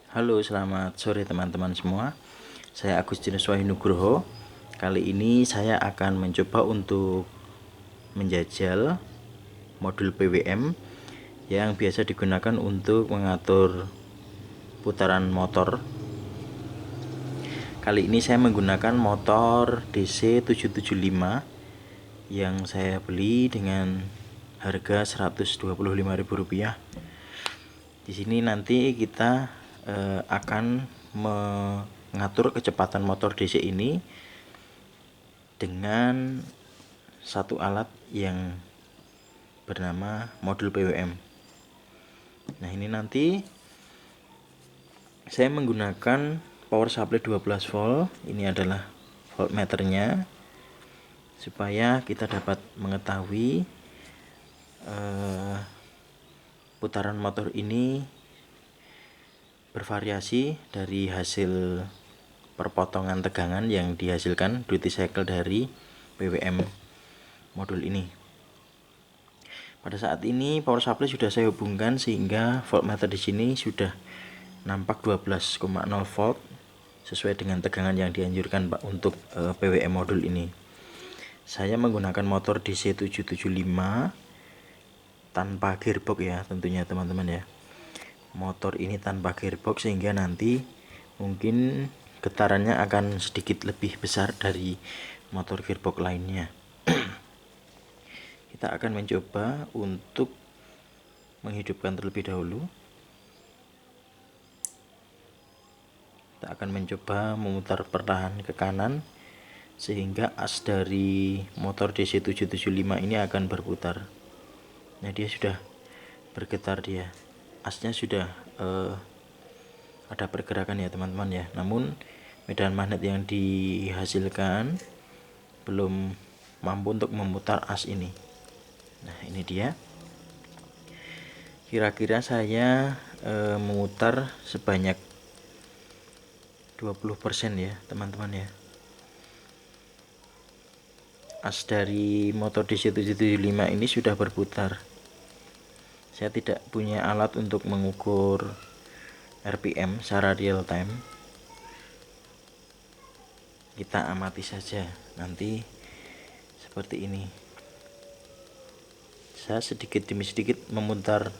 Halo, selamat sore teman-teman semua. Saya Agustinus Wahyunugroho. Kali ini saya akan mencoba untuk menjajal modul PWM yang biasa digunakan untuk mengatur putaran motor. Kali ini saya menggunakan motor DC 775 yang saya beli dengan harga Rp125.000. Di sini nanti kita akan mengatur kecepatan motor DC ini dengan satu alat yang bernama modul PWM. Nah, ini nanti saya menggunakan power supply 12 volt. Ini adalah voltmeternya supaya kita dapat mengetahui putaran motor ini bervariasi dari hasil perpotongan tegangan yang dihasilkan duty cycle dari PWM modul ini. Pada saat ini power supply sudah saya hubungkan sehingga voltmeter di sini sudah nampak 12,0 volt sesuai dengan tegangan yang dianjurkan Pak untuk PWM modul ini. Saya menggunakan motor DC 775 tanpa gearbox ya, tentunya teman-teman ya. Motor ini tanpa gearbox sehingga nanti mungkin getarannya akan sedikit lebih besar dari motor gearbox lainnya. Kita akan mencoba untuk menghidupkan terlebih dahulu. Kita akan mencoba memutar perlahan ke kanan sehingga as dari motor DC 775 ini akan berputar. Nah, dia sudah bergetar, dia asnya sudah ada pergerakan ya teman-teman ya. Namun medan magnet yang dihasilkan belum mampu untuk memutar as ini. Nah, ini dia. Kira-kira saya memutar sebanyak 20% ya teman-teman ya. As dari motor DC 775 ini sudah berputar. Saya tidak punya alat untuk mengukur RPM secara real time. Kita amati saja nanti seperti ini. Saya sedikit demi sedikit memutar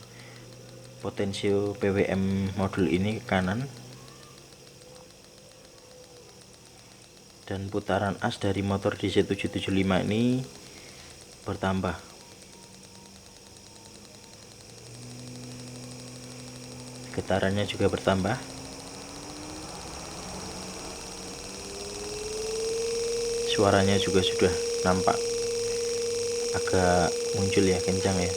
potensio PWM modul ini ke kanan, dan putaran as dari motor DC 775 ini bertambah. Getarannya juga bertambah. Suaranya juga sudah nampak agak muncul ya, kencang ya,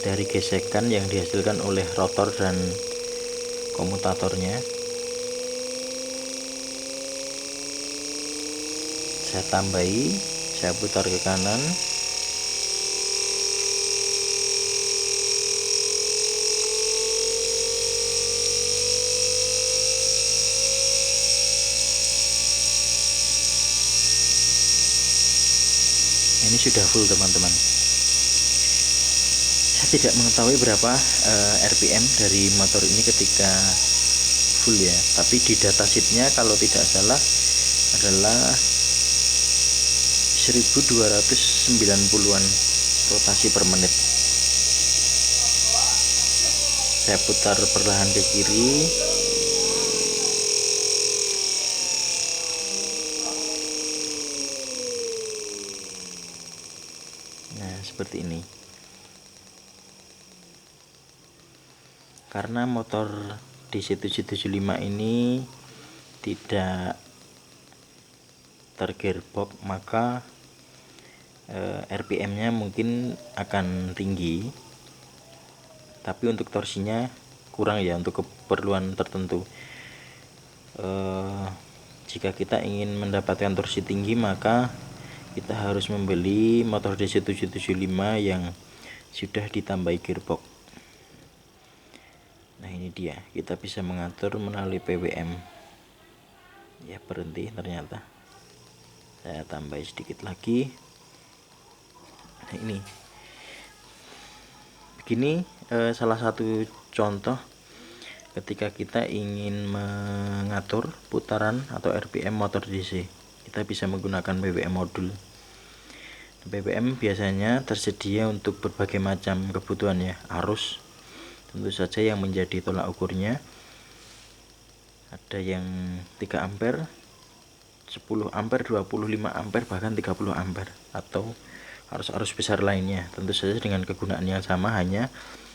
dari gesekan yang dihasilkan oleh rotor dan komutatornya. Saya tambahi, saya putar ke kanan. Ini sudah full teman-teman. Saya tidak mengetahui berapa RPM dari motor ini ketika full ya, tapi di datasheetnya kalau tidak salah adalah 1290-an rotasi per menit. Saya putar perlahan ke kiri. Nah, seperti ini. Karena motor DC 775 ini tidak tergearbox, maka RPM-nya mungkin akan tinggi, tapi untuk torsinya kurang ya untuk keperluan tertentu. Jika kita ingin mendapatkan torsi tinggi, maka kita harus membeli motor DC 775 yang sudah ditambahi gearbox. Nah, ini dia, kita bisa mengatur melalui PWM. Ya, berhenti ternyata. Saya tambah sedikit lagi. Nah, ini begini salah satu contoh ketika kita ingin mengatur putaran atau RPM motor DC, kita bisa menggunakan BBM modul. BBM biasanya tersedia untuk berbagai macam kebutuhan ya. Arus tentu saja yang menjadi tolak ukurnya, ada yang 3 ampere, 10 ampere, 25 ampere, bahkan 30 ampere, atau arus-arus besar lainnya. Tentu saja dengan kegunaan yang sama, hanya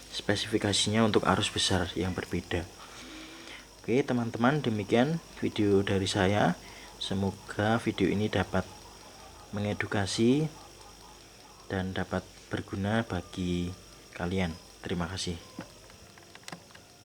spesifikasinya untuk arus besar yang berbeda. Oke teman-teman, demikian video dari saya. Semoga video ini dapat mengedukasi dan dapat berguna bagi kalian. Terima kasih.